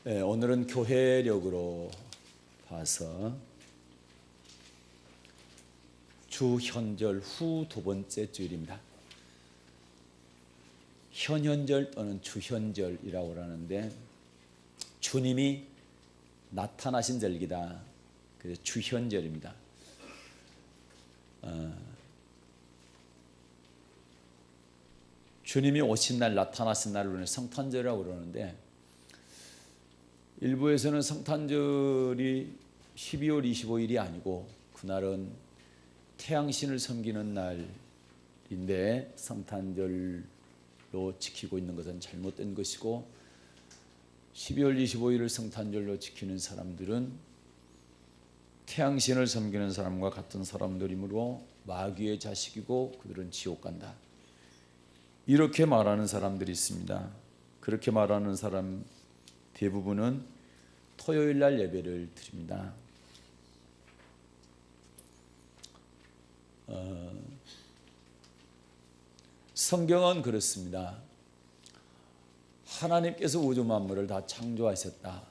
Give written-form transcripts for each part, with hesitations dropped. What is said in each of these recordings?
오늘은 교회력으로 봐서 주현절 후 두 번째 주일입니다. 현현절 또는 주현절이라고 하는데 주님이 나타나신 절기다. 그래서 주현절입니다. 주님이 오신 날, 나타나신 날을 성탄절이라고 그러는데 일부에서는 성탄절이 12월 25일이 아니고 그날은 태양신을 섬기는 날인데 성탄절로 지키고 있는 것은 잘못된 것이고 12월 25일을 성탄절로 지키는 사람들은 태양신을 섬기는 사람과 같은 사람들이므로 마귀의 자식이고 그들은 지옥 간다. 이렇게 말하는 사람들이 있습니다. 그렇게 말하는 사람 대부분은 토요일 날 예배를 드립니다. 성경은 그렇습니다. 하나님께서 우주 만물을 다 창조하셨다.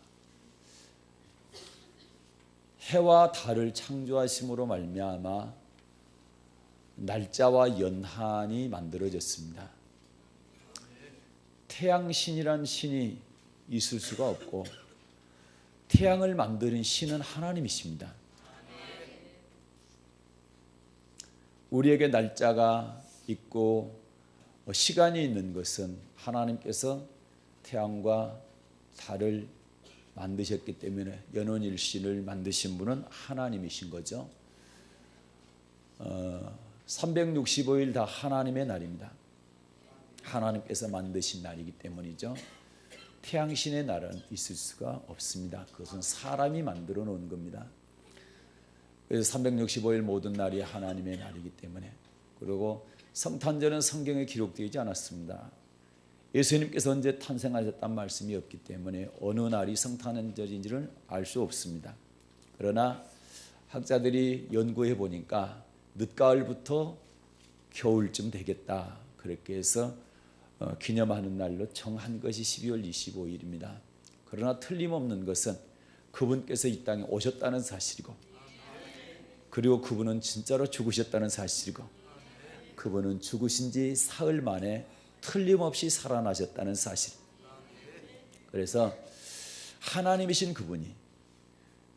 해와 달을 창조하심으로 말미암아 날짜와 연한이 만들어졌습니다. 태양신이란 신이 있을 수가 없고 태양을 만드는 신은 하나님이십니다. 우리에게 날짜가 있고 시간이 있는 것은 하나님께서 태양과 달을 만드셨기 때문에 연원일신을 만드신 분은 하나님이신 거죠. 365일 다 하나님의 날입니다. 하나님께서 만드신 날이기 때문이죠. 태양신의 날은 있을 수가 없습니다. 그것은 사람이 만들어 놓은 겁니다. 그래서 365일 모든 날이 하나님의 날이기 때문에. 그리고 성탄절은 성경에 기록되지 않았습니다. 예수님께서 언제 탄생하셨다는 말씀이 없기 때문에 어느 날이 성탄절인지를 알 수 없습니다. 그러나 학자들이 연구해 보니까 늦가을부터 겨울쯤 되겠다. 그렇게 해서 기념하는 날로 정한 것이 12월 25일입니다. 그러나 틀림없는 것은 그분께서 이 땅에 오셨다는 사실이고 그리고 그분은 진짜로 죽으셨다는 사실이고 그분은 죽으신 지 사흘 만에 틀림없이 살아나셨다는 사실. 그래서 하나님이신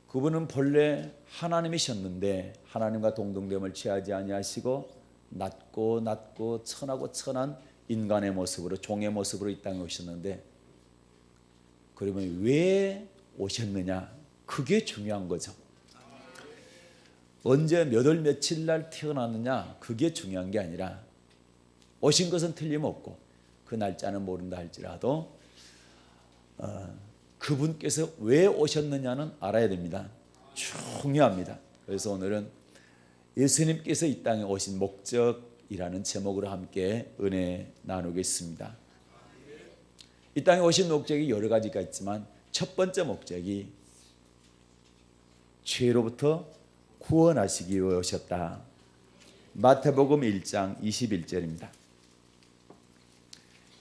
그분은 본래 하나님이셨는데 하나님과 동등됨을 취하지 아니하시고 낮고 천하고 천한 인간의 모습으로 종의 모습으로 이 땅에 오셨는데 그러면 왜 오셨느냐? 그게 중요한 거죠. 언제 몇 월 며칠 날 태어났느냐? 그게 중요한 게 아니라 오신 것은 틀림없고 그 날짜는 모른다 할지라도 그분께서 왜 오셨느냐는 알아야 됩니다. 중요합니다. 그래서 오늘은 예수님께서 이 땅에 오신 목적이라는 제목으로 함께 은혜 나누겠습니다. 이 땅에 오신 목적이 여러 가지가 있지만 첫 번째 목적이 죄로부터 구원하시기 위해 오셨다. 마태복음 1장 21절입니다.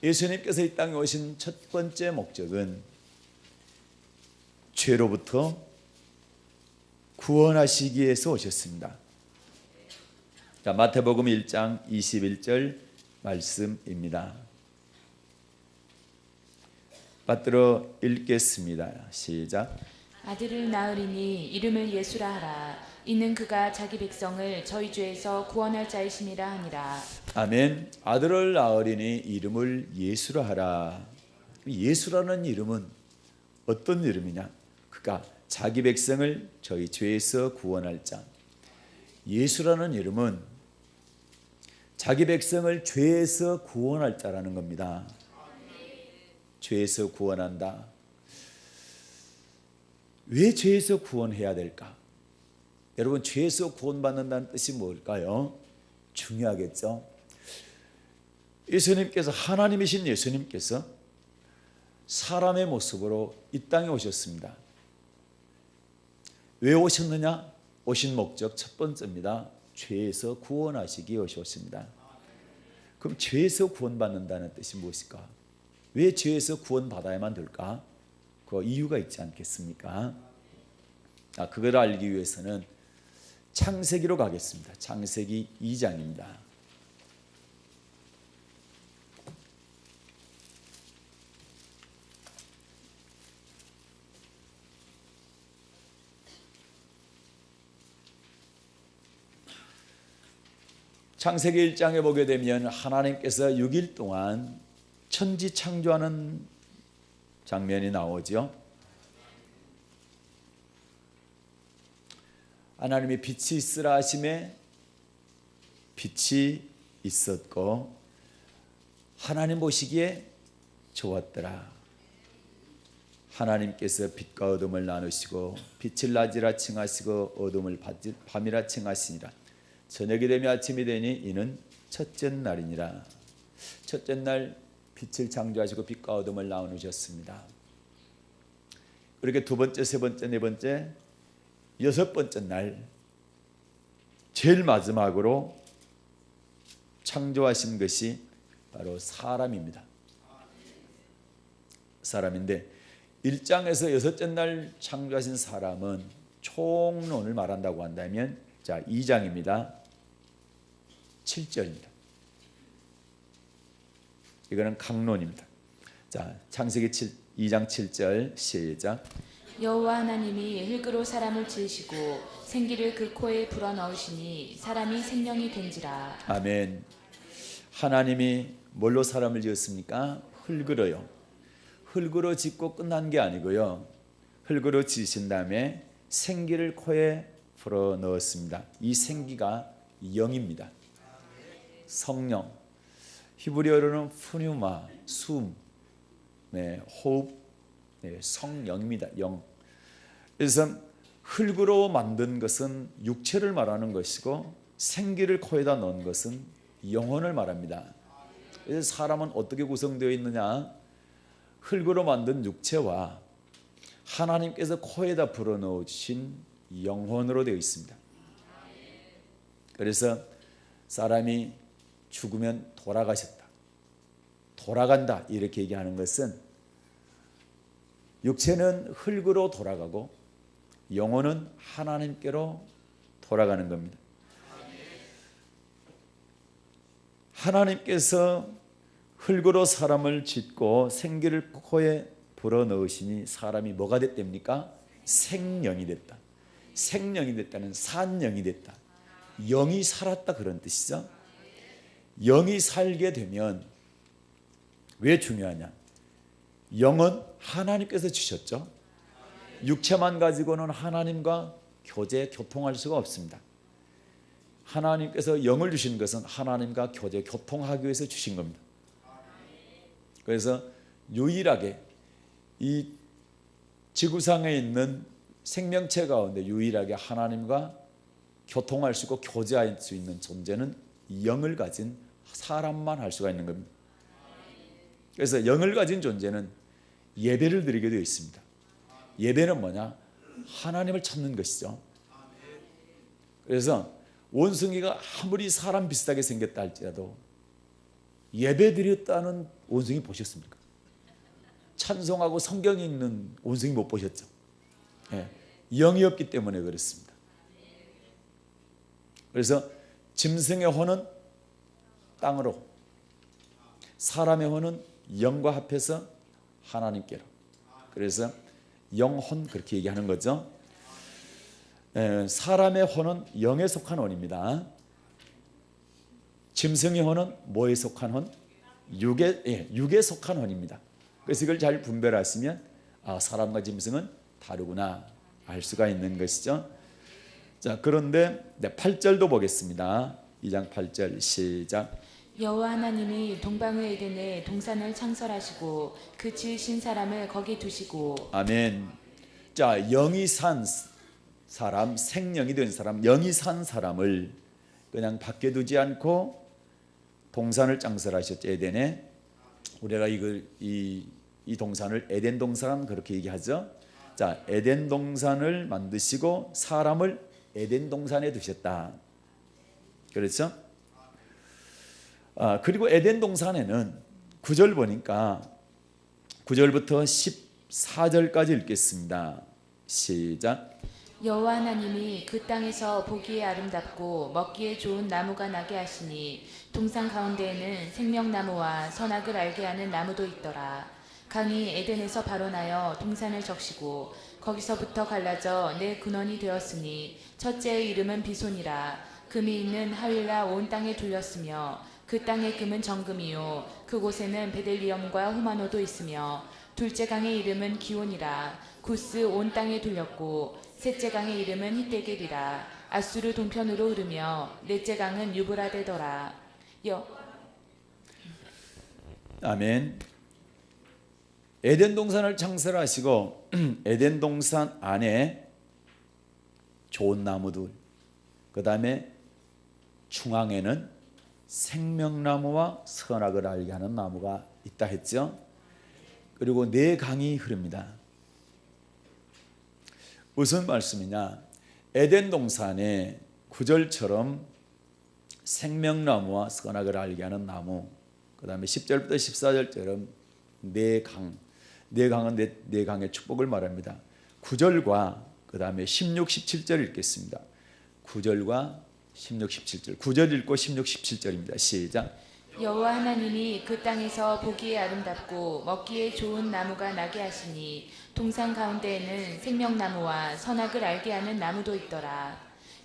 예수님께서 이 땅에 오신 첫 번째 목적은 죄로부터 구원하시기 위해서 오셨습니다. 자, 마태복음 1장 21절 말씀입니다. 받들어 읽겠습니다. 시작. 아들을 낳으리니 이름을 예수라 하라. 이는 그가 자기 백성을 저희 죄에서 구원할 자이심이라 하니라. 아멘. 아들을 낳으리니 이름을 예수라 하라. 예수라는 이름은 어떤 이름이냐? 그가 자기 백성을 저희 죄에서 구원할 자. 예수라는 이름은 자기 백성을 죄에서 구원할 자라는 겁니다. 죄에서 구원한다. 왜 죄에서 구원해야 될까? 여러분, 죄에서 구원받는다는 뜻이 뭘까요? 중요하겠죠? 예수님께서, 하나님이신 예수님께서 사람의 모습으로 이 땅에 오셨습니다. 왜 오셨느냐? 오신 목적 첫 번째입니다. 죄에서 구원하시기 위해 오셨습니다. 그럼 죄에서 구원받는다는 뜻이 무엇일까? 왜 죄에서 구원받아야만 될까? 그 이유가 있지 않겠습니까? 그걸 알기 위해서는 창세기로 가겠습니다. 창세기 2장입니다. 창세기 1장에 보게 되면 하나님께서 6일 동안 천지 창조하는 장면이 나오죠. 하나님이 빛이 있으라 하심에 빛이 있었고 하나님 보시기에 좋았더라. 하나님께서 빛과 어둠을 나누시고 빛을 낮이라 칭하시고 어둠을 밤이라 칭하시니라. 저녁이 되며 아침이 되니 이는 첫째 날이니라. 첫째 날 빛을 창조하시고 빛과 어둠을 나누셨습니다. 그렇게 두 번째, 세 번째, 네 번째, 여섯 번째 날 제일 마지막으로 창조하신 것이 바로 사람입니다. 사람인데 1장에서 여섯째 날 창조하신 사람은 총론을 말한다고 한다면 2장입니다. 7절입니다. 이거는 강론입니다. 창세기 2장 7절 시작. 여호와 하나님이 흙으로 사람을 지으시고 생기를 그 코에 불어넣으시니 사람이 생명이 된지라. 아멘. 하나님이 뭘로 사람을 지었습니까? 흙으로요. 흙으로 짓고 끝난 게 아니고요. 흙으로 지으신 다음에 생기를 코에 불어넣었습니다. 이 생기가 영입니다. 성령, 히브리어로는 푸뉴마, 숨, 호흡, 성령입니다. 영. 그래서 흙으로 만든 것은 육체를 말하는 것이고 생기를 코에다 넣은 것은 영혼을 말합니다. 그래서 사람은 어떻게 구성되어 있느냐? 흙으로 만든 육체와 하나님께서 코에다 불어넣으신 영혼으로 되어 있습니다. 그래서 사람이 죽으면 돌아가셨다, 돌아간다 이렇게 얘기하는 것은 육체는 흙으로 돌아가고 영혼은 하나님께로 돌아가는 겁니다. 하나님께서 흙으로 사람을 짓고 생기를 코에 불어넣으시니 사람이 뭐가 됐답니까? 생령이 됐다. 생령이 됐다는 산령이 됐다. 영이 살았다 그런 뜻이죠. 영이 살게 되면 왜 중요하냐? 영은 하나님께서 주셨죠. 육체만 가지고는 하나님과 교통할 수가 없습니다. 하나님께서 영을 주신 것은 하나님과 교통하기 위해서 주신 겁니다. 그래서 유일하게 이 지구상에 있는 생명체 가운데 유일하게 하나님과 교통할 수 있고 교제할 수 있는 존재는 영을 가진 사람만 할 수가 있는 겁니다. 그래서 영을 가진 존재는 예배를 드리게 되어 있습니다. 예배는 뭐냐? 하나님을 찾는 것이죠. 그래서 원숭이가 아무리 사람 비슷하게 생겼다 할지라도 예배 드렸다는 원숭이 보셨습니까? 찬송하고 성경 읽는 원숭이 못 보셨죠? 영이 없기 때문에 그렇습니다. 그래서 짐승의 혼은 땅으로, 사람의 혼은 영과 합해서 하나님께로. 그래서 영혼 그렇게 얘기하는 거죠. 사람의 혼은 영에 속한 혼입니다. 짐승의 혼은 뭐에 속한 혼? 육에 속한 혼입니다. 그래서 이걸 잘 분별하시면 사람과 짐승은 다르구나 알 수가 있는 것이죠. 자, 그런데 8절도 보겠습니다. 2장 8절 시작. 여호와 하나님이 동방의 에덴에 동산을 창설하시고 그 지으신 사람을 거기 두시고. 아멘. 자, 영이 산 사람, 생명이 된 사람, 영이 산 사람을 그냥 밖에 두지 않고 동산을 창설하셨죠. 에덴에. 우리가 이 동산을 에덴 동산 그렇게 얘기하죠. 자, 에덴 동산을 만드시고 사람을 에덴 동산에 두셨다. 그렇죠? 그리고 에덴 동산에는 9절 보니까 9절부터 14절까지 읽겠습니다. 시작. 여호와 하나님이 그 땅에서 보기에 아름답고 먹기에 좋은 나무가 나게 하시니 동산 가운데에는 생명나무와 선악을 알게 하는 나무도 있더라. 강이 에덴에서 발원하여 동산을 적시고 거기서부터 갈라져 내 근원이 되었으니 첫째의 이름은 비손이라. 금이 있는 하윌라 온 땅에 둘렸으며 그 땅의 금은 정금이요 그곳에는 베델리엄과 후마노도 있으며 둘째 강의 이름은 기온이라. 구스 온 땅에 둘렸고 셋째 강의 이름은 히데겔이라. 아수르 동편으로 흐르며 넷째 강은 유브라데더라. 아멘. 에덴 동산을 창설하시고 에덴 동산 안에 좋은 나무들, 그 다음에 중앙에는 생명나무와 선악을 알게 하는 나무가 있다 했죠. 그리고 네 강이 흐릅니다. 무슨 말씀이냐? 에덴 동산의 구절처럼 생명나무와 선악을 알게 하는 나무, 그 다음에 10절부터 14절처럼 네 강, 네 강은 네 강의 축복을 말합니다. 9절과 그 다음에 16, 17절 읽겠습니다. 9절과 16, 17절. 9절 읽고 16, 17절입니다. 시작. 여호와 하나님이 그 땅에서 보기에 아름답고 먹기에 좋은 나무가 나게 하시니 동산 가운데에는 생명나무와 선악을 알게 하는 나무도 있더라.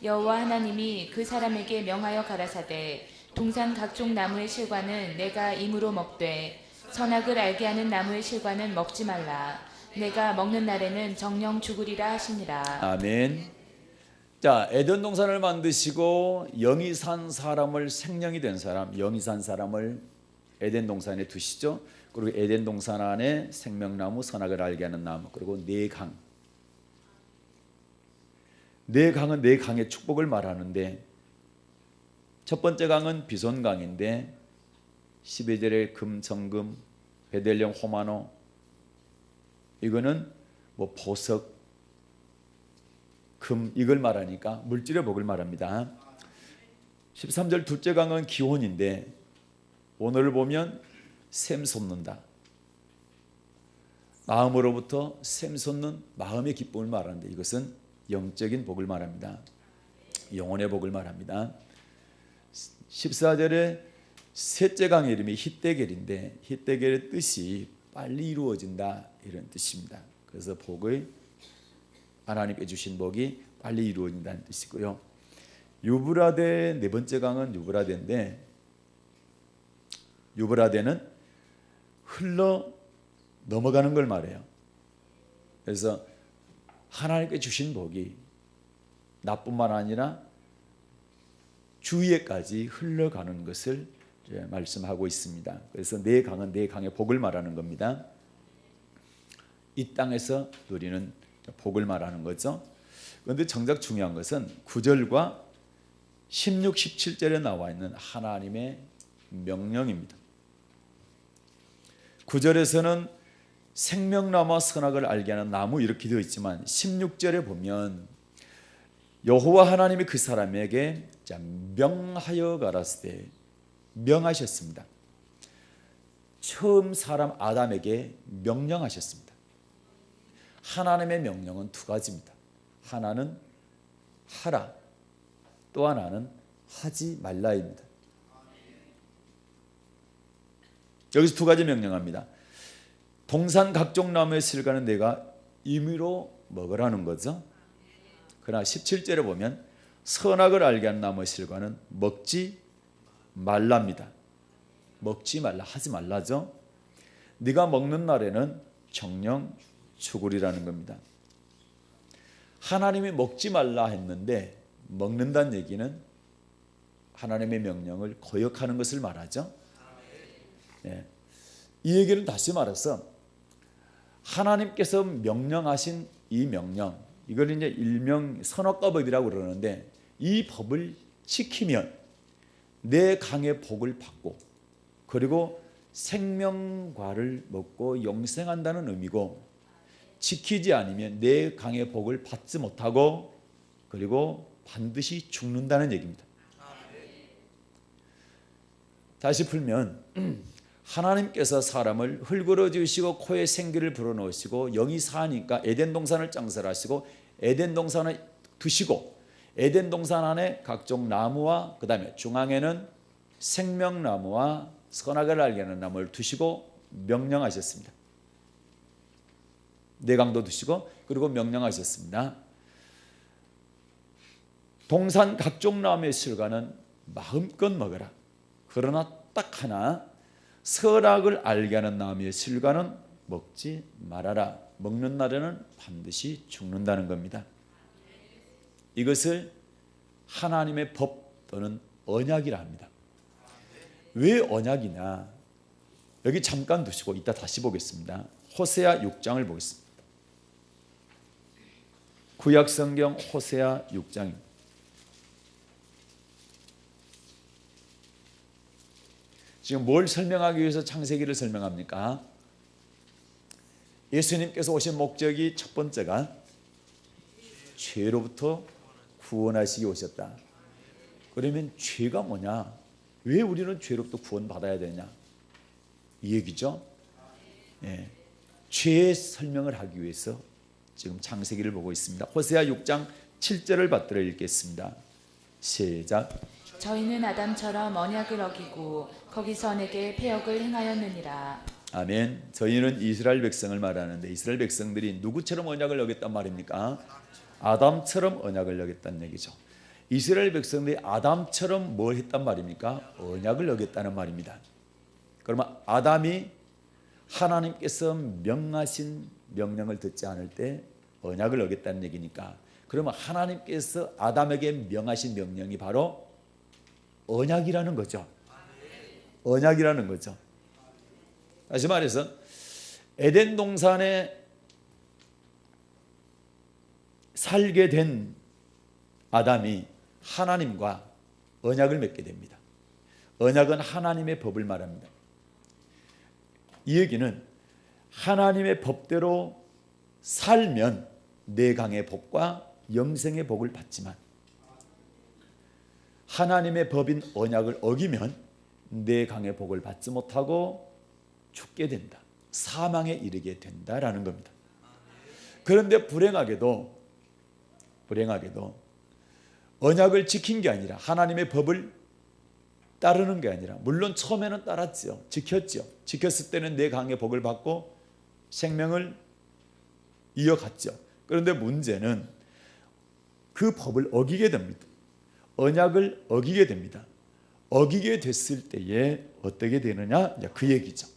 여호와 하나님이 그 사람에게 명하여 가라사대 동산 각종 나무의 실과는 내가 임으로 먹되 선악을 알게 하는 나무의 실과는 먹지 말라. 내가 먹는 날에는 정령 죽으리라 하시니라. 아멘. 자, 에덴 동산을 만드시고 영이 산 사람을 생명이 된 사람, 영이 산 사람을 에덴 동산에 두시죠. 그리고 에덴 동산 안에 생명나무, 선악을 알게 하는 나무, 그리고 네 강. 네 강은 네 강의 축복을 말하는데 첫 번째 강은 비손강인데 12절에 금, 정금, 베델리엄, 호마노, 이거는 뭐 보석, 금, 이걸 말하니까 물질의 복을 말합니다. 13절 둘째 강은 기혼인데 오늘을 보면 샘 솟는다. 마음으로부터 샘 솟는 마음의 기쁨을 말하는데 이것은 영적인 복을 말합니다. 영혼의 복을 말합니다. 14절에 셋째 강의 이름이 히데겔인데 히데겔의 뜻이 빨리 이루어진다 이런 뜻입니다. 그래서 복의 하나님께 주신 복이 빨리 이루어진다는 뜻이고요. 유브라데 네 번째 강은 유브라데인데 유브라데는 흘러 넘어가는 걸 말해요. 그래서 하나님께 주신 복이 나뿐만 아니라 주위에까지 흘러가는 것을 말씀하고 있습니다. 그래서 네 강은 네 강의 복을 말하는 겁니다. 이 땅에서 누리는 복을 말하는 거죠. 그런데 정작 중요한 것은 9절과 16, 17절에 나와 있는 하나님의 명령입니다. 9절에서는 생명나무와 선악을 알게 하는 나무 이렇게 되어 있지만 16절에 보면 여호와 하나님이 그 사람에게 명하여 가라사대 명하셨습니다. 처음 사람 아담에게 명령하셨습니다. 하나님의 명령은 두 가지입니다. 하나는 하라, 또 하나는 하지 말라입니다. 여기서 두 가지 명령합니다. 동산 각종 나무의 실과는 내가 임의로 먹으라는 거죠. 그러나 17절에 보면 선악을 알게 하는 나무의 실과는 먹지 말랍니다. 먹지 말라, 하지 말라죠. 네가 먹는 날에는 정령 죽으리라는 겁니다. 하나님이 먹지 말라 했는데 먹는다는 얘기는 하나님의 명령을 거역하는 것을 말하죠. 네. 이 얘기를 다시 말해서 하나님께서 명령하신 이 명령, 이걸 이제 일명 선악과법이라고 그러는데 이 법을 지키면 내 강의 복을 받고 그리고 생명과를 먹고 영생한다는 의미고 지키지 않으면 내 강의 복을 받지 못하고 그리고 반드시 죽는다는 얘기입니다. 다시 풀면 하나님께서 사람을 흙으로 지으시고 코에 생기를 불어넣으시고 영이 사니까 에덴 동산을 창설하시고 에덴 동산을 두시고 에덴 동산 안에 각종 나무와 그 다음에 중앙에는 생명나무와 선악을 알게 하는 나무를 두시고 명령하셨습니다. 내강도 두시고 그리고 명령하셨습니다. 동산 각종 나무의 실과는 마음껏 먹어라. 그러나 딱 하나 선악을 알게 하는 나무의 실과는 먹지 말아라. 먹는 날에는 반드시 죽는다는 겁니다. 이것을 하나님의 법 또는 언약이라 합니다. 왜 언약이냐? 여기 잠깐 두시고 이따 다시 보겠습니다. 호세아 6장을 보겠습니다. 구약성경 호세아 6장입니다. 지금 뭘 설명하기 위해서 창세기를 설명합니까? 예수님께서 오신 목적이 첫 번째가 죄로부터 구원하시기 오셨다. 그러면 죄가 뭐냐? 왜 우리는 죄로부터 구원받아야 되냐? 이 얘기죠. 예. 죄의 설명을 하기 위해서 지금 창세기를 보고 있습니다. 호세아 6장 7절을 받들어 읽겠습니다. 시작. 저희는 아담처럼 언약을 어기고 거기서 내게 패역을 행하였느니라. 아멘. 저희는 이스라엘 백성을 말하는데 이스라엘 백성들이 누구처럼 언약을 어겼단 말입니까? 아담처럼 언약을 어겼다는 얘기죠. 이스라엘 백성들이 아담처럼 뭘 했단 말입니까? 언약을 어겼다는 말입니다. 그러면 아담이 하나님께서 명하신 명령을 듣지 않을 때 언약을 어겼다는 얘기니까, 그러면 하나님께서 아담에게 명하신 명령이 바로 언약이라는 거죠. 언약이라는 거죠. 다시 말해서 에덴 동산에 살게 된 아담이 하나님과 언약을 맺게 됩니다. 언약은 하나님의 법을 말합니다. 이 얘기는 하나님의 법대로 살면 내강의 복과 영생의 복을 받지만 하나님의 법인 언약을 어기면 내강의 복을 받지 못하고 죽게 된다. 사망에 이르게 된다라는 겁니다. 그런데 불행하게도 언약을 지킨 게 아니라 하나님의 법을 따르는 게 아니라, 물론 처음에는 따랐죠. 지켰을 때는 내강의 복을 받고 생명을 이어갔죠. 그런데 문제는 그 법을 어기게 됩니다. 언약을 어기게 됩니다. 어기게 됐을 때에 어떻게 되느냐? 그 얘기죠.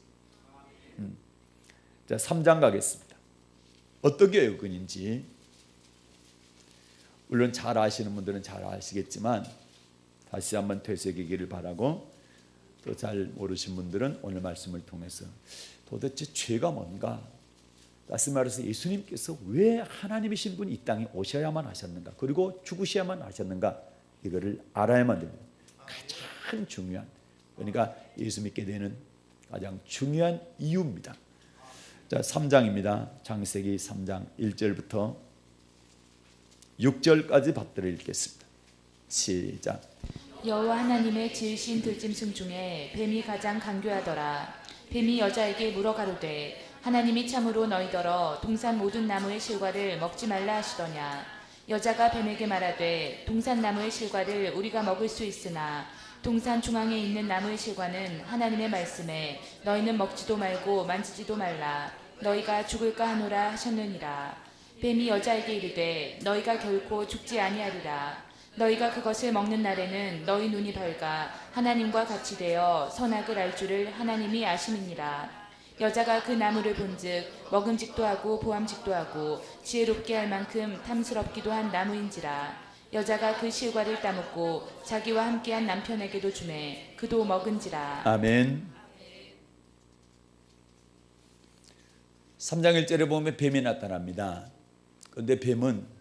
자, 3장 가겠습니다. 어떻게 어근인지 물론 잘 아시는 분들은 잘 아시겠지만 다시 한번 되새기기를 바라고, 또 잘 모르신 분들은 오늘 말씀을 통해서 도대체 죄가 뭔가, 다시 말해서 예수님께서 왜 하나님이신 분이 이 땅에 오셔야만 하셨는가, 그리고 죽으셔야만 하셨는가, 이거를 알아야만 됩니다. 가장 중요한, 그러니까 예수 믿게 되는 가장 중요한 이유입니다. 자, 3장입니다. 창세기 3장 1절부터 6절까지 받들어 읽겠습니다. 시작. 여호와 하나님의 지으신 들짐승 중에 뱀이 가장 간교하더라. 뱀이 여자에게 물어 가로되 하나님이 참으로 너희더러 동산 모든 나무의 실과를 먹지 말라 하시더냐. 여자가 뱀에게 말하되 동산 나무의 실과를 우리가 먹을 수 있으나 동산 중앙에 있는 나무의 실과는 하나님의 말씀에 너희는 먹지도 말고 만지지도 말라. 너희가 죽을까 하노라 하셨느니라. 뱀이 여자에게 이르되 너희가 결코 죽지 아니하리라. 너희가 그것을 먹는 날에는 너희 눈이 밝아 하나님과 같이 되어 선악을 알 줄을 하나님이 아심이니라. 여자가 그 나무를 본즉 먹음직도 하고 보암직도 하고 지혜롭게 할 만큼 탐스럽기도 한 나무인지라. 여자가 그 실과를 따먹고 자기와 함께한 남편에게도 주매 그도 먹은지라. 아멘. 3장 1절에 보면 뱀이 나타납니다. 그런데 뱀은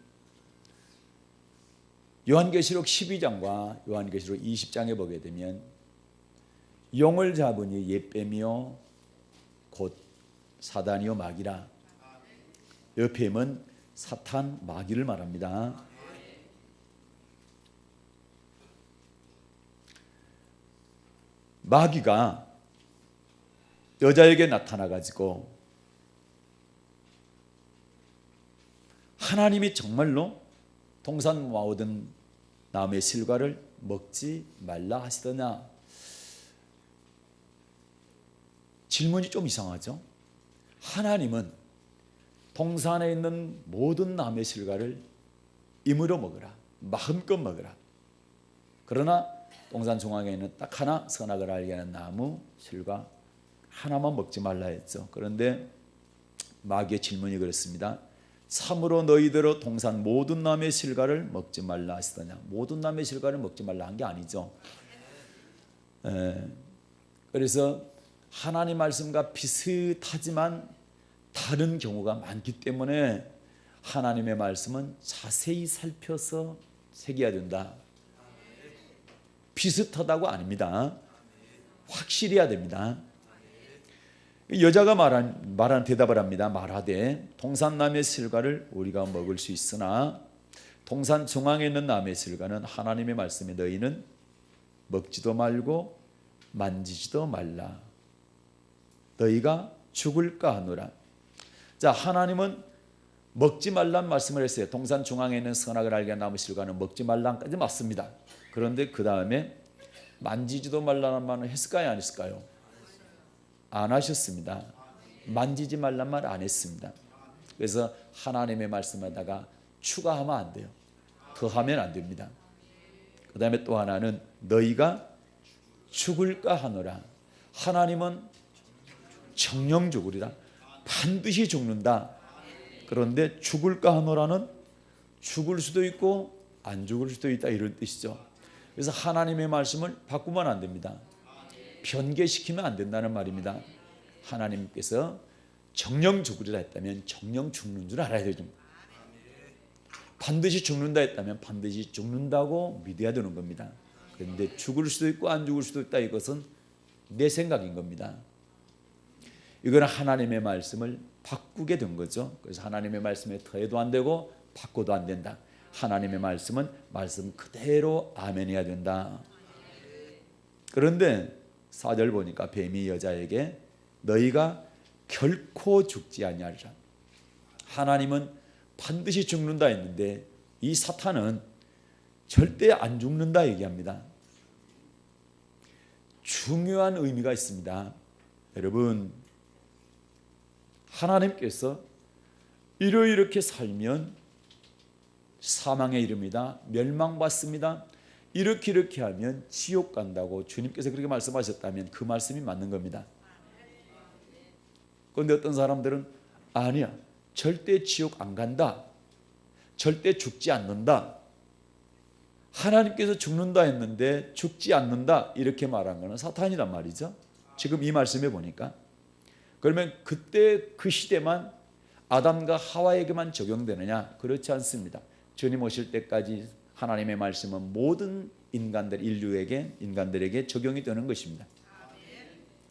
요한계시록 12장과 요한계시록 20장에 보게 되면 용을 잡으니 옛뱀이요 곧 사단이요 마귀라. 이 뱀은 사탄 마귀를 말합니다. 마귀가 여자에게 나타나 가지고 하나님이 정말로 동산 모든 나무의 실과를 먹지 말라 하시더냐? 질문이 좀 이상하죠? 하나님은 동산에 있는 모든 나무의 실과를 임으로 먹으라, 마음껏 먹으라. 그러나 동산 중앙에 있는 딱 하나 선악을 알게 하는 나무 실과 하나만 먹지 말라 했죠. 그런데 마귀의 질문이 그렇습니다. 참으로 너희들로 동산 모든 나무의 실과를 먹지 말라 하시더냐? 모든 나무의 실과를 먹지 말라 한 게 아니죠. 그래서 하나님 말씀과 비슷하지만 다른 경우가 많기 때문에 하나님의 말씀은 자세히 살펴서 새겨야 된다. 비슷하다고 아닙니다. 확실히 해야 됩니다. 여자가 말한 대답을 합니다. 말하되 동산나무의 실과를 우리가 먹을 수 있으나 동산 중앙에 있는 나무의 실과는 하나님의 말씀에 너희는 먹지도 말고 만지지도 말라. 너희가 죽을까 하노라. 자, 하나님은 먹지 말란 말씀을 했어요. 동산 중앙에 있는 선악을 알게 하는 나무 실과는 먹지 말란까지 맞습니다. 그런데 그 다음에 만지지도 말라는 말은 했을까요, 안 했을까요? 안 하셨습니다. 만지지 말란 말 안 했습니다. 그래서 하나님의 말씀에다가 추가하면 안 돼요. 더하면 안 됩니다. 그 다음에 또 하나는 너희가 죽을까 하노라. 하나님은 정령 죽으리라. 반드시 죽는다. 그런데 죽을까 하노라는 죽을 수도 있고 안 죽을 수도 있다, 이런 뜻이죠. 그래서 하나님의 말씀을 바꾸면 안 됩니다. 변개시키면 안 된다는 말입니다. 하나님께서 정령 죽으리라 했다면 정령 죽는 줄 알아야 되죠. 반드시 죽는다 했다면 반드시 죽는다고 믿어야 되는 겁니다. 그런데 죽을 수도 있고 안 죽을 수도 있다, 이것은 내 생각인 겁니다. 이거는 하나님의 말씀을 바꾸게 된 거죠. 그래서 하나님의 말씀에 더해도 안 되고 바꿔도 안 된다. 하나님의 말씀은 말씀 그대로 아멘해야 된다. 그런데 4절 보니까 뱀이 여자에게 너희가 결코 죽지 아니하리라. 하나님은 반드시 죽는다 했는데 이 사탄은 절대 안 죽는다 얘기합니다. 중요한 의미가 있습니다. 여러분, 하나님께서 이렇게 살면 사망에 이릅니다. 멸망받습니다. 이렇게 하면 지옥 간다고 주님께서 그렇게 말씀하셨다면 그 말씀이 맞는 겁니다. 그런데 어떤 사람들은 아니야, 절대 지옥 안 간다, 절대 죽지 않는다, 하나님께서 죽는다 했는데 죽지 않는다, 이렇게 말한 것은 사탄이란 말이죠. 지금 이 말씀에 보니까. 그러면 그때 그 시대만 아담과 하와에게만 적용되느냐? 그렇지 않습니다. 주님 오실 때까지 하나님의 말씀은 모든 인간들에게 적용이 되는 것입니다.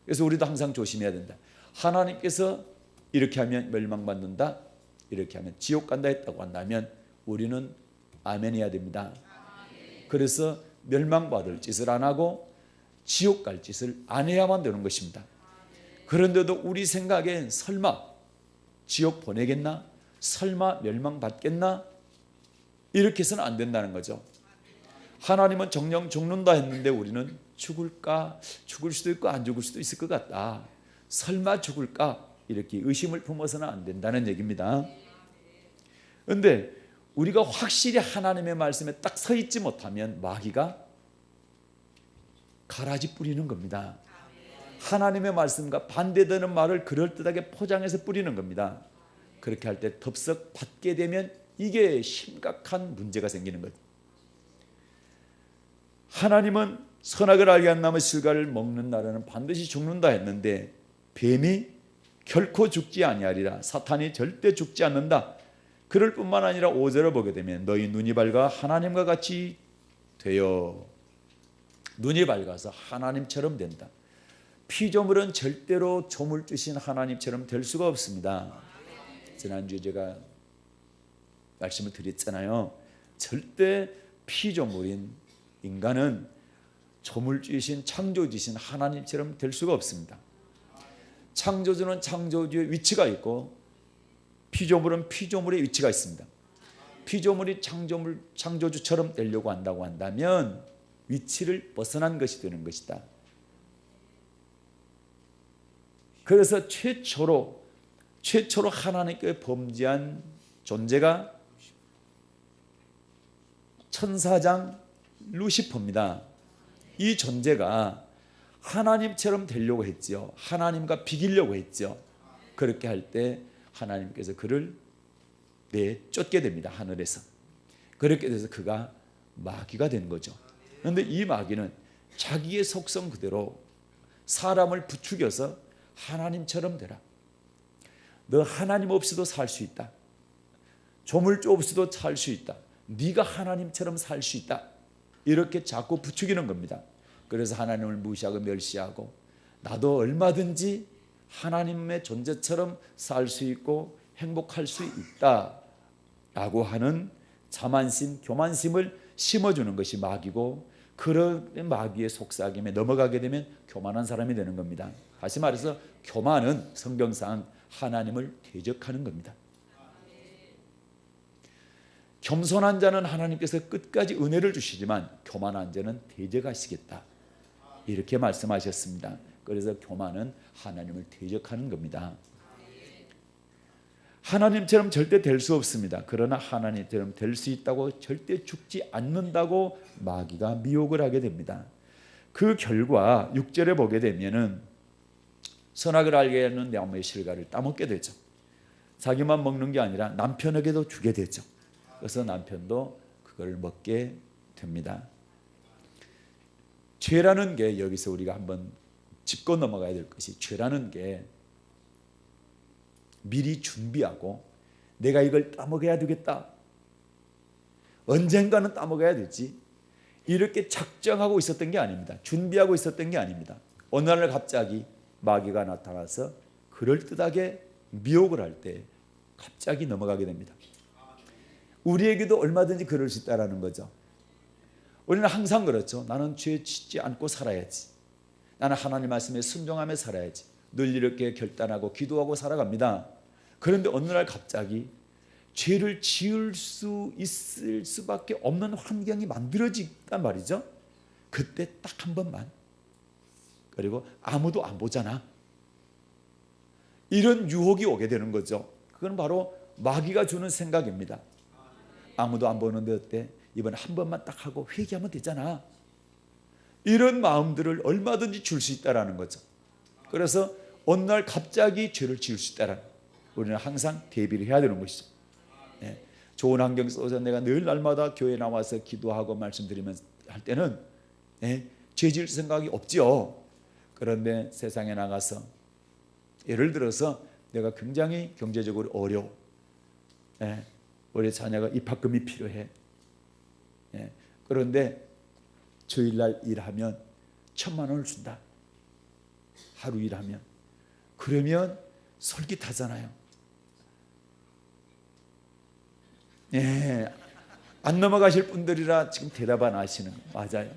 그래서 우리도 항상 조심해야 된다. 하나님께서 이렇게 하면 멸망받는다, 이렇게 하면 지옥 간다 했다고 한다면 우리는 아멘 해야 됩니다. 그래서 멸망받을 짓을 안 하고 지옥 갈 짓을 안 해야만 되는 것입니다. 그런데도 우리 생각엔 설마 지옥 보내겠나? 설마 멸망받겠나? 이렇게 해서는 안 된다는 거죠. 하나님은 정령 죽는다 했는데 우리는 죽을까? 죽을 수도 있고 안 죽을 수도 있을 것 같다. 설마 죽을까? 이렇게 의심을 품어서는 안 된다는 얘기입니다. 그런데 우리가 확실히 하나님의 말씀에 딱 서 있지 못하면 마귀가 가라지 뿌리는 겁니다. 하나님의 말씀과 반대되는 말을 그럴듯하게 포장해서 뿌리는 겁니다. 그렇게 할 때 덥석 받게 되면 이게 심각한 문제가 생기는 거죠. 하나님은 선악을 알게 한 나무 실과를 먹는 날에는 반드시 죽는다 했는데 뱀이 결코 죽지 아니하리라. 사탄이 절대 죽지 않는다. 그럴 뿐만 아니라 5절을 보게 되면 너희 눈이 밝아 하나님과 같이 되어, 눈이 밝아서 하나님처럼 된다. 피조물은 절대로 조물주신 하나님처럼 될 수가 없습니다. 지난주에 제가 말씀을 드렸잖아요. 절대 피조물인 인간은 조물주신 창조주신 하나님처럼 될 수가 없습니다. 창조주는 창조주의 위치가 있고 피조물은 피조물의 위치가 있습니다. 피조물이 창조주처럼 되려고 한다고 한다면 위치를 벗어난 것이 되는 것이다. 그래서 최초로 하나님께 범죄한 존재가 천사장 루시퍼입니다. 이 존재가 하나님처럼 되려고 했죠. 하나님과 비기려고 했죠. 그렇게 할 때 하나님께서 그를 내쫓게 됩니다. 하늘에서. 그렇게 돼서 그가 마귀가 된 거죠. 그런데 이 마귀는 자기의 속성 그대로 사람을 부추겨서 하나님처럼 되라. 너 하나님 없이도 살 수 있다. 조물주 없이도 살 수 있다. 네가 하나님처럼 살 수 있다. 이렇게 자꾸 부추기는 겁니다. 그래서 하나님을 무시하고 멸시하고 나도 얼마든지 하나님의 존재처럼 살 수 있고 행복할 수 있다라고 하는 자만심, 교만심을 심어주는 것이 마귀고, 그런 마귀의 속삭임에 넘어가게 되면 교만한 사람이 되는 겁니다. 다시 말해서 교만은 성경상 하나님을 대적하는 겁니다. 겸손한 자는 하나님께서 끝까지 은혜를 주시지만 교만한 자는 대적하시겠다, 이렇게 말씀하셨습니다. 그래서 교만은 하나님을 대적하는 겁니다. 하나님처럼 절대 될 수 없습니다. 그러나 하나님처럼 될 수 있다고 절대 죽지 않는다고 마귀가 미혹을 하게 됩니다. 그 결과 6절에 보게 되면은 선악을 알게 하는 나무의 실과를 따먹게 되죠. 자기만 먹는 게 아니라 남편에게도 주게 되죠. 그래서 남편도 그걸 먹게 됩니다. 죄라는 게, 여기서 우리가 한번 짚고 넘어가야 될 것이, 죄라는 게 미리 준비하고 내가 이걸 따먹어야 되겠다, 언젠가는 따먹어야 되지, 이렇게 작정하고 있었던 게 아닙니다. 준비하고 있었던 게 아닙니다. 어느 날 갑자기 마귀가 나타나서 그럴듯하게 미혹을 할 때 갑자기 넘어가게 됩니다. 우리에게도 얼마든지 그럴 수 있다는 거죠. 우리는 항상 그렇죠. 나는 죄 짓지 않고 살아야지, 나는 하나님 말씀에 순종하며 살아야지, 늘 이렇게 결단하고 기도하고 살아갑니다. 그런데 어느 날 갑자기 죄를 지을 수 있을 수밖에 없는 환경이 만들어진단 말이죠. 그때 딱 한 번만, 그리고 아무도 안 보잖아, 이런 유혹이 오게 되는 거죠. 그건 바로 마귀가 주는 생각입니다. 아무도 안 보는데 어때? 이번에 한 번만 딱 하고 회개하면 되잖아. 이런 마음들을 얼마든지 줄 수 있다는 거죠. 그래서 어느 날 갑자기 죄를 지을 수 있다는, 우리는 항상 대비를 해야 되는 것이죠. 네. 좋은 환경 속에서 내가 늘 날마다 교회에 나와서 기도하고 말씀드리면서 할 때는 죄 지을 생각이 없지요. 그런데 세상에 나가서 예를 들어서 내가 굉장히 경제적으로 어려워, 우리 자녀가 입학금이 필요해, 그런데 주일날 일하면 1,000만 원을 준다, 하루 일하면. 그러면 솔깃하잖아요. 안 넘어가실 분들이라 지금 대답 안 하시는 거예요. 맞아요.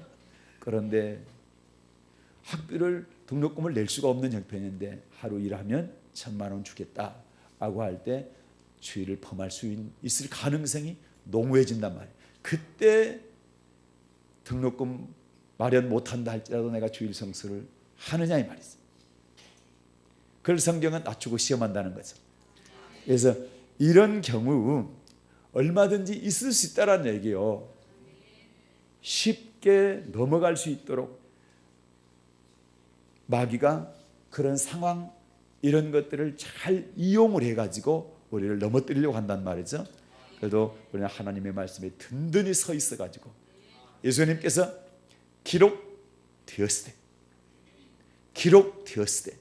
그런데 학비를, 등록금을 낼 수가 없는 형편인데 하루 일하면 1,000만 원 주겠다라고 할 때 주의를 범할 수 있을 가능성이 농후해진단 말이에요. 그때 등록금 마련 못한다 할지라도 내가 주일 성수를 하느냐 이 말이죠. 그걸 성경은 낮추고 시험한다는 거죠. 그래서 이런 경우 얼마든지 있을 수 있다는 얘기요. 쉽게 넘어갈 수 있도록 마귀가 그런 상황, 이런 것들을 잘 이용을 해가지고 우리를 넘어뜨리려고 한단 말이죠. 그래도 우리는 하나님의 말씀에 든든히 서 있어가지고 예수님께서 기록되었을 때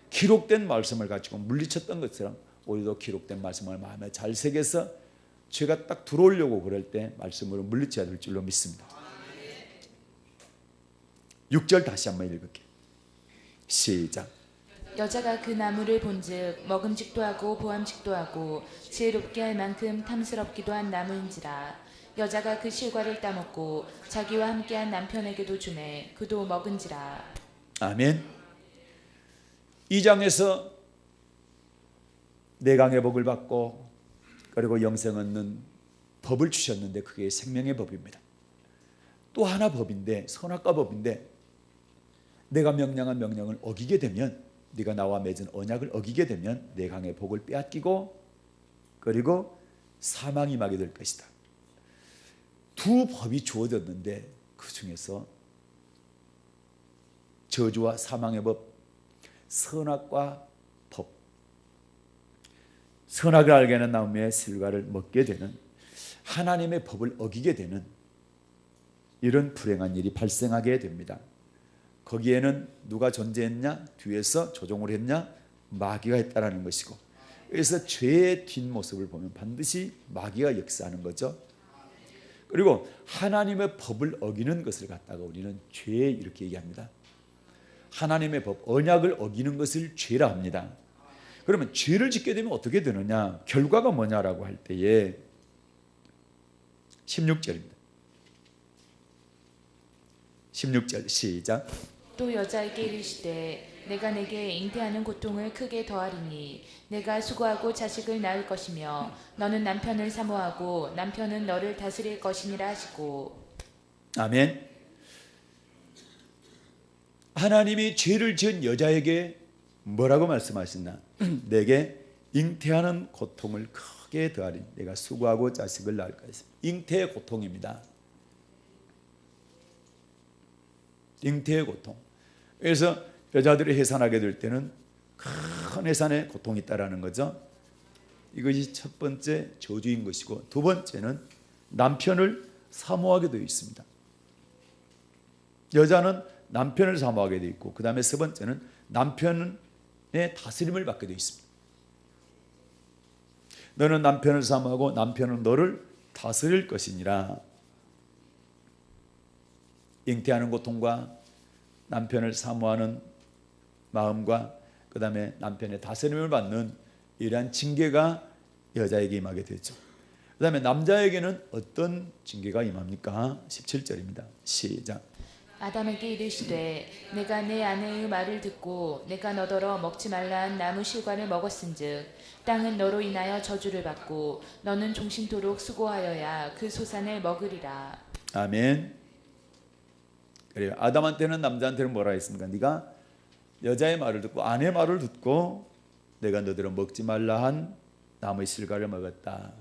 기록된 말씀을 가지고 물리쳤던 것처럼 우리도 기록된 말씀을 마음에 잘 새겨서 죄가 딱 들어오려고 그럴 때 말씀으로 물리쳐야 될 줄로 믿습니다. 6절 다시 한번 읽을게요. 시작. 여자가 그 나무를 본즉 먹음직도 하고 보암직도 하고 지혜롭게 할 만큼 탐스럽기도 한 나무인지라. 여자가 그 실과를 따먹고 자기와 함께한 남편에게도 주매 그도 먹은지라. 아멘. 2장에서 내강의 복을 받고 그리고 영생 얻는 법을 주셨는데 그게 생명의 법입니다. 또 하나 법인데 선악과 법인데 내가 명령한 명령을 어기게 되면 네가 나와 맺은 언약을 어기게 되면 내강의 복을 빼앗기고 그리고 사망이 임하게 될 것이다. 두 법이 주어졌는데 그 중에서 저주와 사망의 법, 선악과 법, 선악을 알게 하는 나무의 실과를 먹게 되는 하나님의 법을 어기게 되는 이런 불행한 일이 발생하게 됩니다. 거기에는 누가 존재했냐? 뒤에서 조종을 했냐? 마귀가 했다라는 것이고, 그래서 죄의 뒷모습을 보면 반드시 마귀가 역사하는 거죠. 그리고 하나님의 법을 어기는 것을 갖다가 우리는 죄 이렇게 얘기합니다. 하나님의 법, 언약을 어기는 것을 죄라 합니다. 그러면 죄를 짓게 되면 어떻게 되느냐? 결과가 뭐냐라고 할 때에 16절입니다. 16절 시작. 또 여자에게 이르시되 내가 내게 잉태하는 고통을 크게 더하리니 내가 수고하고 자식을 낳을 것이며 너는 남편을 사모하고 남편은 너를 다스릴 것이니라 하시고. 아멘. 하나님이 죄를 지은 여자에게 뭐라고 말씀하시나? 내게 잉태하는 고통을 크게 더하리니 내가 수고하고 자식을 낳을 것이다. 잉태의 고통입니다. 잉태의 고통. 그래서 여자들이 해산하게 될 때는 큰 해산의 고통이 있다라는 거죠. 이것이 첫 번째 저주인 것이고, 두 번째는 남편을 사모하게 되어 있습니다. 여자는 남편을 사모하게 되어 있고, 그 다음에 세 번째는 남편의 다스림을 받게 되어 있습니다. 너는 남편을 사모하고 남편은 너를 다스릴 것이니라. 잉태하는 고통과 남편을 사모하는 마음과 그 다음에 남편의 다스림을 받는 이러한 징계가 여자에게 임하게 되죠. 그 다음에 남자에게는 어떤 징계가 임합니까? 17절입니다. 시작. 아담에게 이르시되 내가 내 아내의 말을 듣고 내가 너더러 먹지 말라 한 나무 실과를 먹었은즉 땅은 너로 인하여 저주를 받고 너는 종신토록 수고하여야 그 소산을 먹으리라. 아멘. 그래요. 아담한테는 남자한테는 뭐라 했습니까? 네가 여자의 말을 듣고 아내의 말을 듣고 내가 너더러 먹지 말라 한 나무의 실과를 먹었다.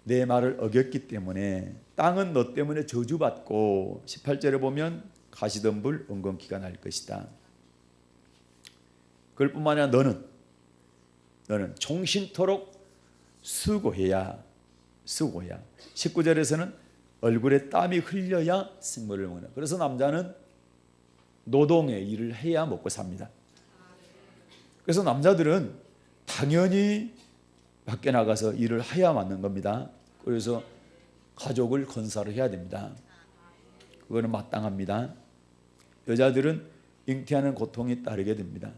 내 말을 어겼기 때문에 땅은 너 때문에 저주받고 18절에 보면 가시덤불 엉겅퀴가 날 것이다. 그럴 뿐만 아니라 너는 종신토록 수고해야 19절에서는 얼굴에 땀이 흘려야 생물을 먹는다. 그래서 남자는 노동의 일을 해야 먹고 삽니다. 그래서 남자들은 당연히 밖에 나가서 일을 해야 맞는 겁니다. 그래서 가족을 건사를 해야 됩니다. 그거는 마땅합니다. 여자들은 잉태하는 고통이 따르게 됩니다.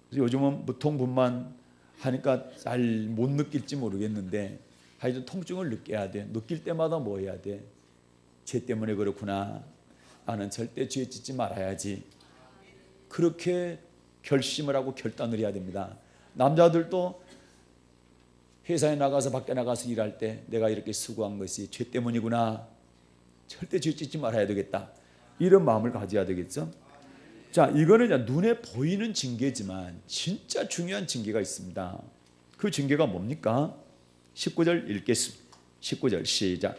그래서 요즘은 무통분만 하니까 잘 못 느낄지 모르겠는데 하여튼 통증을 느껴야 돼. 느낄 때마다 뭐 해야 돼? 죄 때문에 그렇구나. 나는 절대 죄 짓지 말아야지. 그렇게 결심을 하고 결단을 해야 됩니다. 남자들도 회사에 나가서 밖에 나가서 일할 때 내가 이렇게 수고한 것이 죄 때문이구나. 절대 죄 짓지 말아야 되겠다. 이런 마음을 가져야 되겠죠. 자, 이거는 눈에 보이는 징계지만 진짜 중요한 징계가 있습니다. 그 징계가 뭡니까? 19절 읽겠습니다. 19절 시작.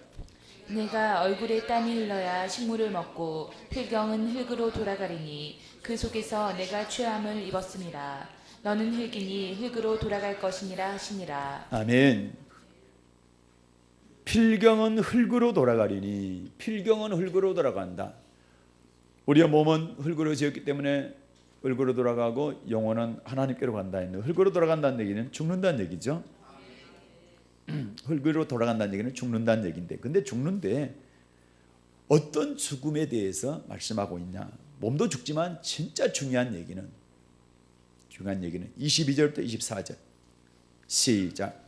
내가 얼굴에 땀이 흘러야 식물을 먹고 흙경은 흙으로 돌아가리니 그 속에서 내가 취함을 입었음이라. 너는 흙이니 흙으로 돌아갈 것이니라 하시니라. 아멘. 필경은 흙으로 돌아가리니, 필경은 흙으로 돌아간다. 우리의 몸은 흙으로 지었기 때문에 흙으로 돌아가고 영혼은 하나님께로 간다 했는데, 흙으로 돌아간다는 얘기는 죽는다는 얘기죠. 흙으로 돌아간다는 얘기는 죽는다는 얘기인데, 근데 죽는데 어떤 죽음에 대해서 말씀하고 있냐? 몸도 죽지만 진짜 중요한 얘기는 22절부터 24절 시작.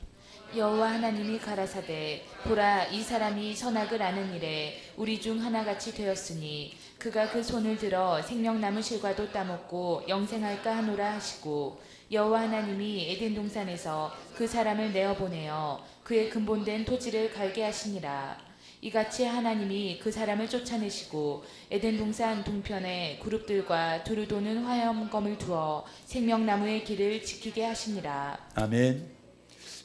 여호와 하나님이 가라사대 보라 이 사람이 선악을 아는 일에 우리 중 하나같이 되었으니 그가 그 손을 들어 생명나무 실과도 따먹고 영생할까 하노라 하시고 여호와 하나님이 에덴 동산에서 그 사람을 내어 보내어 그의 근본된 토지를 갈게 하시니라. 이같이 하나님이 그 사람을 쫓아내시고 에덴 동산 동편에 그룹들과 두루 도는 화염검을 두어 생명나무의 길을 지키게 하시니라. 아멘.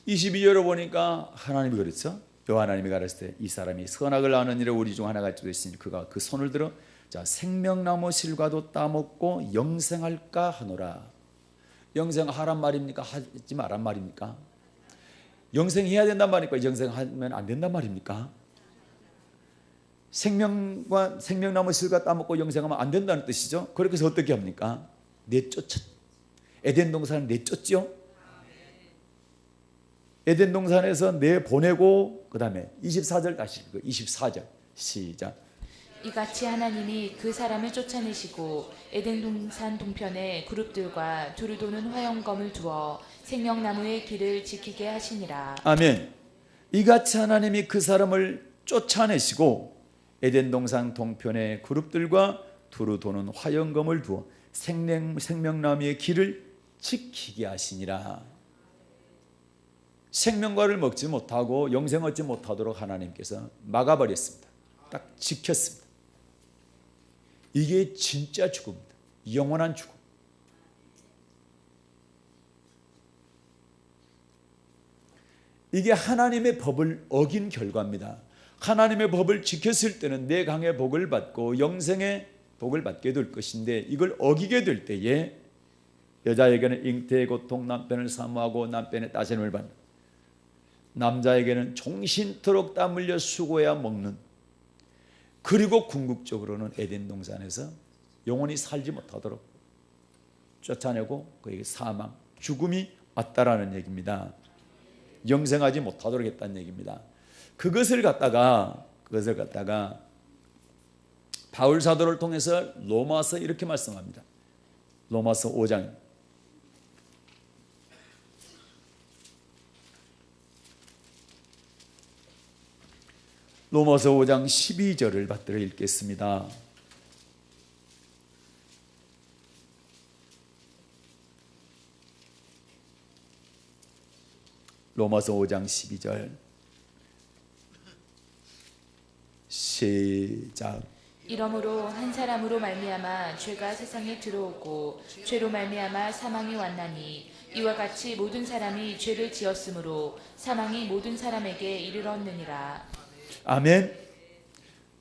22절을 보니까 하나님이 그랬죠. 여호와 하나님이 가라사대 이 사람이 선악을 아는 일에 우리 중 하나가 지도 있으니 그가 그 손을 들어 자 생명나무 실과도 따먹고 영생할까 하노라. 영생하란 말입니까? 하지 말란 말입니까? 영생해야 된단 말입니까? 영생하면 안 된단 말입니까? 생명나무 실과 따먹고 영생하면 안 된다는 뜻이죠. 그렇게 해서 어떻게 합니까? 에덴 동산을 내쫓죠. 에덴 동산에서 내보내고 그 다음에 24절 다시 24절 시작. 이같이 하나님이 그 사람을 쫓아내시고 에덴 동산 동편에 그룹들과 두루 도는 화염검을 두어 생명나무의 길을 지키게 하시니라. 아멘. 이같이 하나님이 그 사람을 쫓아내시고 에덴 동산 동편에 그룹들과 두루 도는 화염검을 두어 생명나무의 길을 지키게 하시니라. 생명과를 먹지 못하고 영생 얻지 못하도록 하나님께서 막아버렸습니다. 딱 지켰습니다. 이게 진짜 죽음입니다. 영원한 죽음. 이게 하나님의 법을 어긴 결과입니다. 하나님의 법을 지켰을 때는 내 강의 복을 받고 영생의 복을 받게 될 것인데 이걸 어기게 될 때에 여자에게는 잉태의 고통, 남편을 사모하고 남편의 따짐을 받는, 남자에게는 종신토록 땀 흘려 수고해야 먹는, 그리고 궁극적으로는 에덴 동산에서 영원히 살지 못하도록 쫓아내고 그에게 사망, 죽음이 왔다라는 얘기입니다. 영생하지 못하도록 했다는 얘기입니다. 그것을 갖다가 바울 사도를 통해서 로마서 이렇게 말씀합니다. 로마서 5장 로마서 5장 12절을 받들어 읽겠습니다. 로마서 5장 12절 시작. 이러므로 한 사람으로 말미암아 죄가 세상에 들어오고 죄로 말미암아 사망이 왔나니 이와 같이 모든 사람이 죄를 지었으므로 사망이 모든 사람에게 이르렀느니라. 아멘.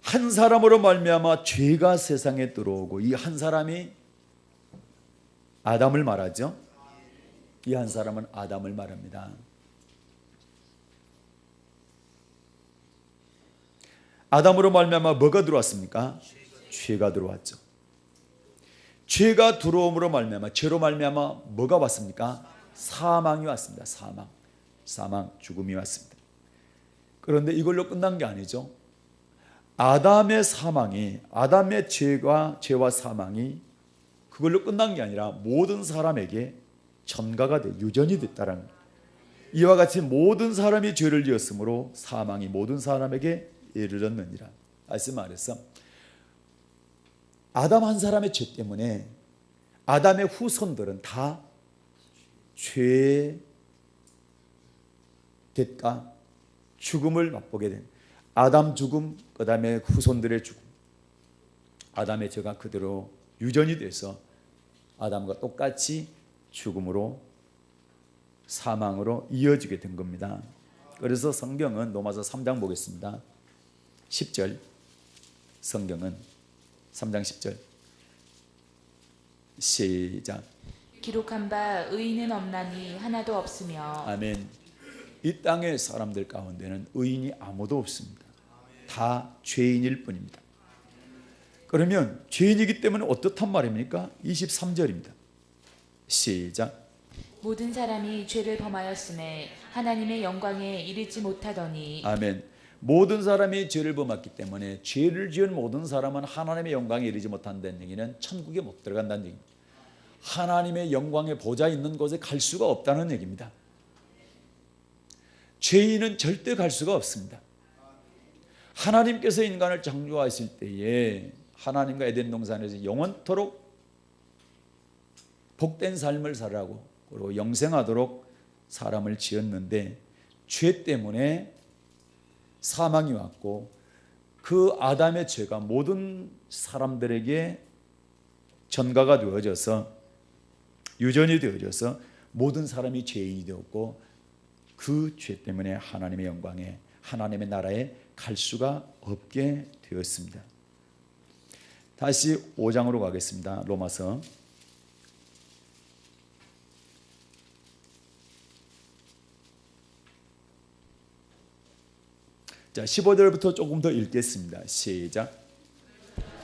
한 사람으로 말미암아 죄가 세상에 들어오고, 이 한 사람이 아담을 말하죠. 이 한 사람은 아담을 말합니다. 아담으로 말미암아 뭐가 들어왔습니까? 죄가 들어왔죠. 죄가 들어옴으로 말미암아, 죄로 말미암아 뭐가 왔습니까? 사망이 왔습니다. 사망, 죽음이 왔습니다. 그런데 이걸로 끝난 게 아니죠. 아담의 사망이, 아담의 죄와 사망이 그걸로 끝난 게 아니라 모든 사람에게 전가가 돼 유전이 됐다라는 거예요. 이와 같이 모든 사람이 죄를 지었으므로 사망이 모든 사람에게 이르렀느니라. 다시 말해서 아담 한 사람의 죄 때문에 아담의 후손들은 다 죄의 대가, 죽음을 맛보게 된, 아담 죽음, 그 다음에 후손들의 죽음, 아담의 죄가 그대로 유전이 돼서 아담과 똑같이 죽음으로, 사망으로 이어지게 된 겁니다. 그래서 성경은 로마서 3장 보겠습니다. 10절, 성경은 3장 10절 시작. 기록한 바 의인은 없나니 하나도 없으며. 아멘. 이 땅의 사람들 가운데는 의인이 아무도 없습니다. 다 죄인일 뿐입니다. 그러면 죄인이기 때문에 어떻단 말입니까? 23절입니다. 시작. 모든 사람이 죄를 범하였음에 하나님의 영광에 이르지 못하더니. 아멘. 모든 사람이 죄를 범했기 때문에 죄를 지은 모든 사람은 하나님의 영광에 이르지 못한다는 얘기는 천국에 못 들어간다는 얘기입니다. 하나님의 영광의 보좌 있는 곳에 갈 수가 없다는 얘기입니다. 죄인은 절대 갈 수가 없습니다. 하나님께서 인간을 창조하실 때에 하나님과 에덴 동산에서 영원토록 복된 삶을 살라고 그리고 영생하도록 사람을 지었는데 죄 때문에 사망이 왔고 그 아담의 죄가 모든 사람들에게 전가가 되어져서 유전이 되어져서 모든 사람이 죄인이 되었고 그 죄 때문에 하나님의 영광에 하나님의 나라에 갈 수가 없게 되었습니다. 다시 5장으로 가겠습니다. 로마서 자, 15절부터 조금 더 읽겠습니다. 시작.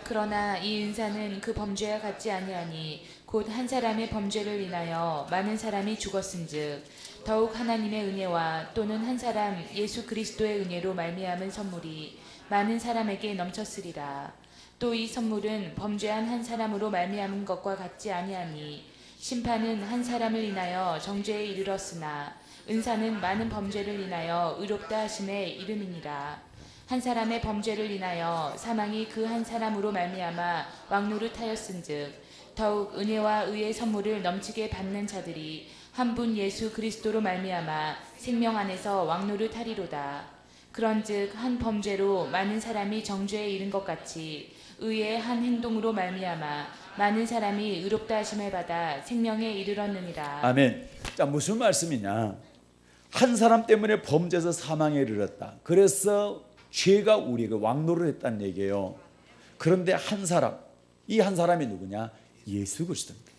그러나 이 은사는 그 범죄와 같지 아니하니 곧 한 사람의 범죄를 인하여 많은 사람이 죽었은즉 더욱 하나님의 은혜와 또는 한 사람 예수 그리스도의 은혜로 말미암은 선물이 많은 사람에게 넘쳤으리라. 또 이 선물은 범죄한 한 사람으로 말미암은 것과 같지 아니하니 심판은 한 사람을 인하여 정죄에 이르렀으나 은사는 많은 범죄를 인하여 의롭다 하심에 이름이니라. 한 사람의 범죄를 인하여 사망이 그 한 사람으로 말미암아 왕노릇하였은즉 더욱 은혜와 의의 선물을 넘치게 받는 자들이 한 분 예수 그리스도로 말미암아 생명 안에서 왕노릇하리로다. 그런즉 한 범죄로 많은 사람이 정죄에 이른 것 같이 의의 한 행동으로 말미암아 많은 사람이 의롭다 하심을 받아 생명에 이르렀느니라. 아멘. 자, 무슨 말씀이냐? 한 사람 때문에 범죄에서 사망에 이르렀다. 그래서 죄가 우리에게 왕노를 했다는 얘기예요. 그런데 한 사람, 이 한 사람이 누구냐? 예수 그리스도입니다.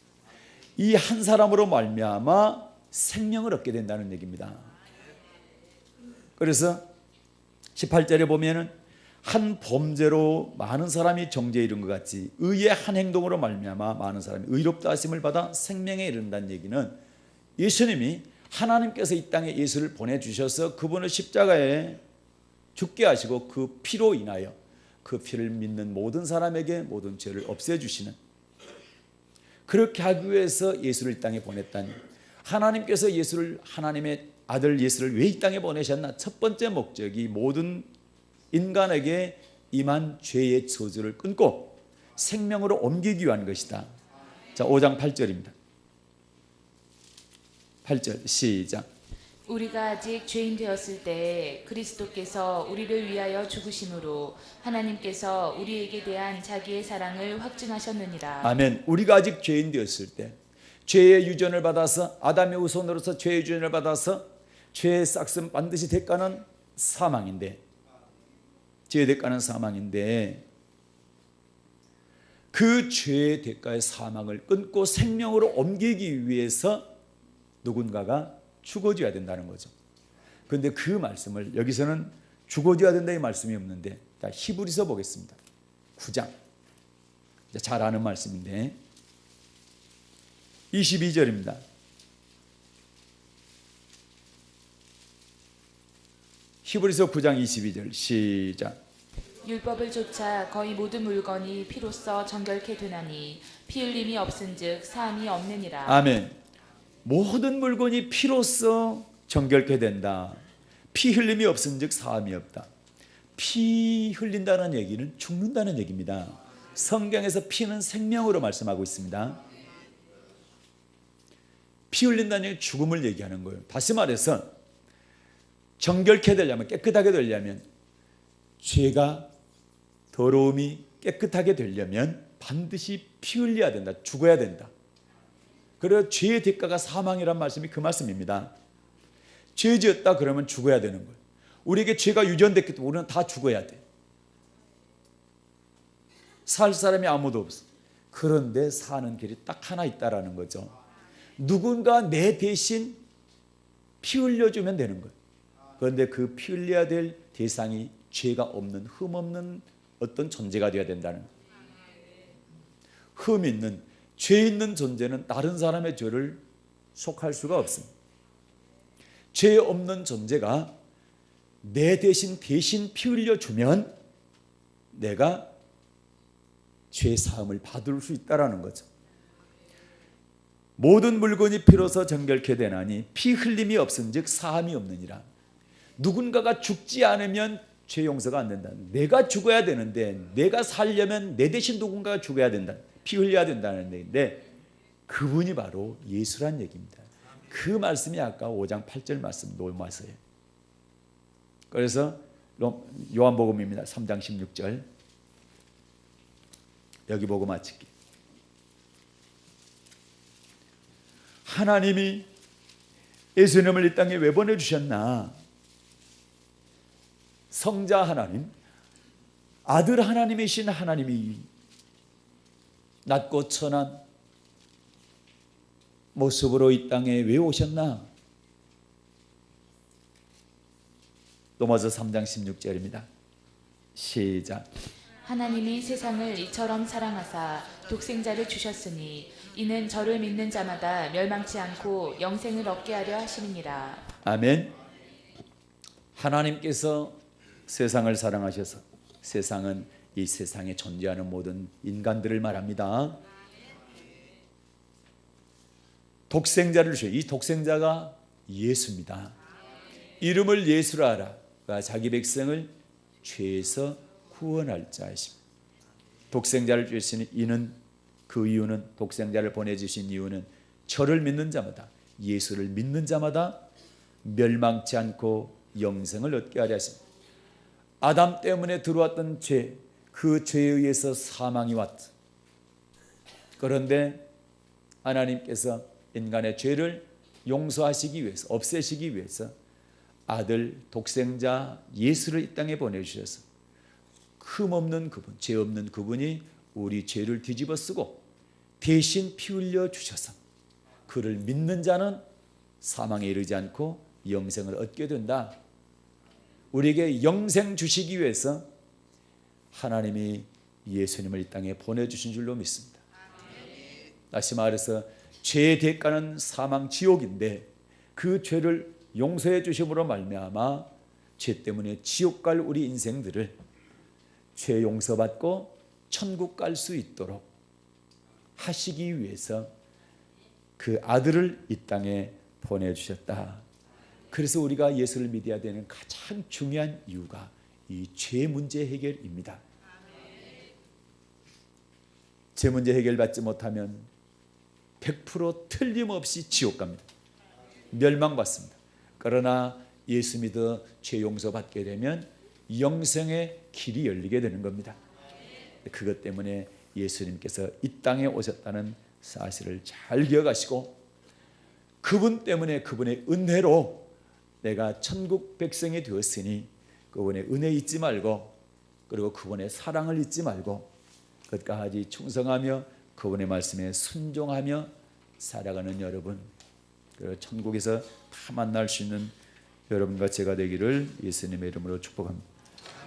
이 한 사람으로 말미암아 생명을 얻게 된다는 얘기입니다. 그래서 18절에 보면은 한 범죄로 많은 사람이 정죄에 이른 것 같이 의의 한 행동으로 말미암아 많은 사람이 의롭다 하심을 받아 생명에 이른다는 얘기는 예수님이 하나님께서 이 땅에 예수를 보내주셔서 그분을 십자가에 죽게 하시고 그 피로 인하여 그 피를 믿는 모든 사람에게 모든 죄를 없애주시는, 그렇게 하기 위해서 예수를 이 땅에 보냈다니, 하나님께서 예수를, 하나님의 아들 예수를 왜 이 땅에 보내셨나? 첫 번째 목적이 모든 인간에게 임한 죄의 저주를 끊고 생명으로 옮기기 위한 것이다. 자, 5장 8절입니다. 8절 시작. 우리가 아직 죄인 되었을 때 그리스도께서 우리를 위하여 죽으심으로 하나님께서 우리에게 대한 자기의 사랑을 확증하셨느니라. 아멘. 우리가 아직 죄인 되었을 때 죄의 유전을 받아서 아담의 후손으로서 죄의 유전을 받아서 죄의 싹슨 반드시 대가는 사망인데, 죄의 대가는 사망인데 그 죄의 대가의 사망을 끊고 생명으로 옮기기 위해서 누군가가 죽어줘야 된다는 거죠. 그런데 그 말씀을 여기서는 죽어줘야 된다 이 말씀이 없는데, 자, 히브리서 보겠습니다. 9장 잘 아는 말씀인데 22절입니다. 히브리서 9장 22절 시작. 율법을 좇아 거의 모든 물건이 피로써 정결케 되나니 피 흘림이 없은즉 사함이 없느니라. 아멘. 모든 물건이 피로써 정결케 된다. 피 흘림이 없은즉 사함이 없다. 피 흘린다는 얘기는 죽는다는 얘기입니다. 성경에서 피는 생명으로 말씀하고 있습니다. 피 흘린다는 얘기는 죽음을 얘기하는 거예요. 다시 말해서 정결케 되려면, 깨끗하게 되려면, 죄가 더러움이 깨끗하게 되려면 반드시 피 흘려야 된다. 죽어야 된다. 그래서 죄의 대가가 사망이란 말씀이 그 말씀입니다. 죄 지었다 그러면 죽어야 되는 거예요. 우리에게 죄가 유전됐기 때문에 우리는 다 죽어야 돼. 살 사람이 아무도 없어. 그런데 사는 길이 딱 하나 있다라는 거죠. 누군가 내 대신 피 흘려주면 되는 거예요. 그런데 그 피 흘려야 될 대상이 죄가 없는, 흠 없는 어떤 존재가 되어야 된다는 거예요. 흠 있는, 죄 있는 존재는 다른 사람의 죄를 속할 수가 없습니다. 죄 없는 존재가 내 대신 피 흘려주면 내가 죄 사함을 받을 수 있다는 거죠. 모든 물건이 피로서 정결케 되나니 피 흘림이 없은즉 사함이 없느니라. 누군가가 죽지 않으면 죄 용서가 안 된다. 내가 죽어야 되는데, 내가 살려면 내 대신 누군가가 죽어야 된다. 피 흘려야 된다는 얘기인데, 그분이 바로 예수란 얘기입니다. 그 말씀이 아까 5장 8절 말씀 로마서예요. 그래서 요한복음입니다. 3장 16절. 여기 보고 마칠게요. 하나님이 예수님을 이 땅에 왜 보내주셨나? 성자 하나님, 아들 하나님이신 하나님이 낮고 천한 모습으로 이 땅에 왜 오셨나? 로마서 3장 16절입니다. 시작. 하나님이 세상을 이처럼 사랑하사 독생자를 주셨으니 이는 저를 믿는 자마다 멸망치 않고 영생을 얻게 하려 하심이니라. 아멘. 하나님께서 세상을 사랑하셔서, 세상은 이 세상에 존재하는 모든 인간들을 말합니다. 독생자를 주셔. 이 독생자가 예수입니다. 이름을 예수라 하라. 자기 백성을 죄에서 구원할 자이십니다. 독생자를 주시니 그 이유는, 독생자를 보내주신 이유는 저를 믿는 자마다, 예수를 믿는 자마다 멸망치 않고 영생을 얻게 하려 하십니다. 아담 때문에 들어왔던 죄, 그 죄에 의해서 사망이 왔다. 그런데 하나님께서 인간의 죄를 용서하시기 위해서, 없애시기 위해서 아들 독생자 예수를 이 땅에 보내주셔서 흠없는 그분, 죄 없는 그분이 우리 죄를 뒤집어 쓰고 대신 피 흘려 주셔서 그를 믿는 자는 사망에 이르지 않고 영생을 얻게 된다. 우리에게 영생 주시기 위해서 하나님이 예수님을 이 땅에 보내주신 줄로 믿습니다. 다시 말해서 죄의 대가는 사망 지옥인데, 그 죄를 용서해 주심으로 말미암아 죄 때문에 지옥 갈 우리 인생들을 죄 용서받고 천국 갈 수 있도록 하시기 위해서 그 아들을 이 땅에 보내주셨다. 그래서 우리가 예수를 믿어야 되는 가장 중요한 이유가 이 죄 문제 해결입니다. 죄 문제 해결받지 못하면 100% 틀림없이 지옥 갑니다. 멸망받습니다. 그러나 예수 믿어 죄 용서받게 되면 영생의 길이 열리게 되는 겁니다. 그것 때문에 예수님께서 이 땅에 오셨다는 사실을 잘 기억하시고, 그분 때문에, 그분의 은혜로 내가 천국 백성이 되었으니 그분의 은혜 잊지 말고, 그리고 그분의 사랑을 잊지 말고 끝까지 충성하며 그분의 말씀에 순종하며 살아가는 여러분, 그리고 천국에서 다 만날 수 있는 여러분과 제가 되기를 예수님의 이름으로 축복합니다.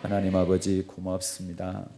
하나님 아버지 고맙습니다.